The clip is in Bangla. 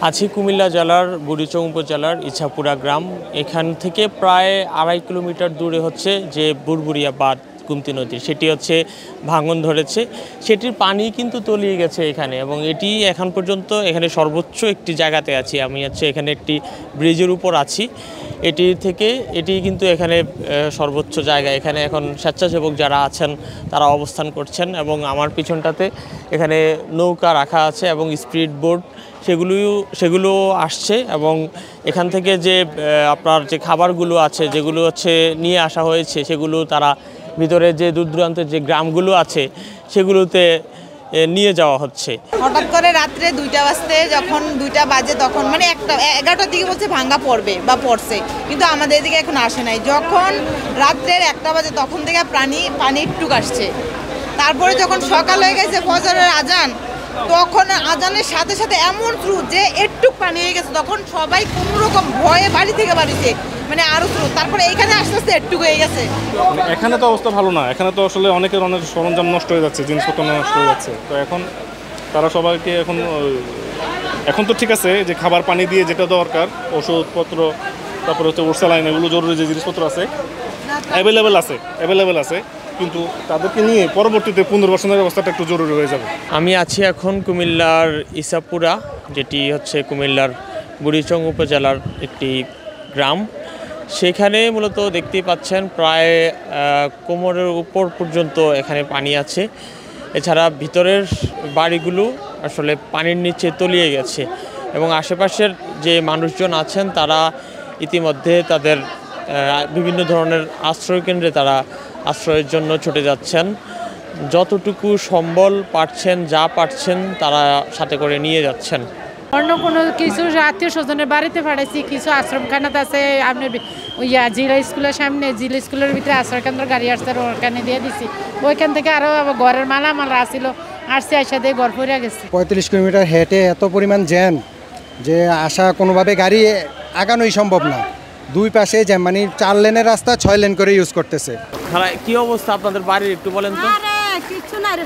আছি কুমিল্লা জেলার বুড়িচং উপজেলার ইছাপুরা গ্রাম। এখান থেকে প্রায় ২.৫ কিলোমিটার দূরে হচ্ছে যে বুড়বুড়িয়া বাঁধ গুমতি নদী, সেটি হচ্ছে ভাঙন ধরেছে। সেটির পানি কিন্তু তলিয়ে গেছে এখানে, এবং এটি এখন পর্যন্ত এখানে সর্বোচ্চ একটি জায়গাতে আছি আমি। এখানে একটি ব্রিজের উপর আছি। এটি কিন্তু এখানে সর্বোচ্চ জায়গা। এখানে এখন স্বেচ্ছাসেবক যারা আছেন তারা অবস্থান করছেন, এবং আমার পিছনটাতে এখানে নৌকা রাখা আছে এবং স্পিড বোট সেগুলো আসছে। এবং এখান থেকে যে আপনার যে খাবারগুলো আছে, যেগুলো হচ্ছে নিয়ে আসা হয়েছে, সেগুলো তারা ভিতরে যে দূর দূরান্তের যে গ্রামগুলো আছে সেগুলোতে নিয়ে যাওয়া হচ্ছে। হঠাৎ করে রাত্রে 2টা বাজতে, যখন 2টা বাজে তখন মানে 11টার দিকে বলছে ভাঙ্গা পড়বে বা পড়ছে, কিন্তু আমাদের এদিকে এখন আসে নাই। যখন রাত্রের 1টা বাজে তখন থেকে পানি একটু আসছে। তারপরে যখন সকাল হয়ে গেছে ফজরের আজান, তখন আজানের সাথে সাথে এমন স্রোত যে একটু পানি হয়ে গেছে, তখন সবাই কোনো রকম ভয়ে বাড়ি থেকে বাড়িতে মানে আরো স্রোত। তারপরে এইখানে আস্তে আস্তে একটু হয়ে গেছে। এখানে তো অবস্থা ভালো না, এখানে তো আসলে অনেক সরঞ্জাম নষ্ট হয়ে যাচ্ছে, জিনিসপত্র নষ্ট হয়ে যাচ্ছে। তো এখন তারা সবাইকে এখন তো ঠিক আছে যে খাবার পানি দিয়ে যেটা দরকার, ওষুধপত্র, তারপরে হচ্ছে ওরসালাইন, এগুলো জরুরি যে জিনিসপত্র আছে অ্যাভেলেবেল আছে, কিন্তু তাদেরকে নিয়ে পরবর্তীতে পুনর্বাসনের ব্যবস্থাটা একটু জরুরি হয়ে যাবে। আমি আছি এখন কুমিল্লার ইছাপুরা, যেটি হচ্ছে কুমিল্লার বুড়িচং উপজেলার একটি গ্রাম। সেখানে মূলত দেখতেই পাচ্ছেন প্রায় কোমরের উপর পর্যন্ত এখানে পানি আছে। এছাড়া ভিতরের বাড়িগুলো আসলে পানির নিচে তলিয়ে গেছে, এবং আশেপাশের যে মানুষজন আছেন তারা ইতিমধ্যে তাদের বিভিন্ন ধরনের আশ্রয়কেন্দ্রে তারা আশ্রয়ের জন্য ছুটে যাচ্ছেন। যতটুকু সম্বল পারছেন তারা সাথে করে নিয়ে যাচ্ছেন। অন্য কোনো কিছু আত্মীয় স্বজনের বাড়িতে পাঠাইছি, কিছু আশ্রমখানাতে আছে আপনার জিলা স্কুলের সামনে, জিলা স্কুলের ভিতরে আশ্রয়কেন্দ্র গাড়ি আসছে, ওখানে দিয়ে দিছি। ওইখান থেকে আরও ঘরের মালামাল আসছিল, আসছে আসা দিয়ে ঘর পড়ে গেছে। 35 কিলোমিটার হেঁটে এত পরিমাণ জ্যাম যে আসা কোনোভাবে গাড়ি আগানোই সম্ভব না। দুই পাশে জ্যাম, মানে 4 লেনের রাস্তা 6 লেন করে ইউজ করতেছে। কি অবস্থা আপনাদের বাড়ির একটু বলেন তো? কিচ্ছু নাই।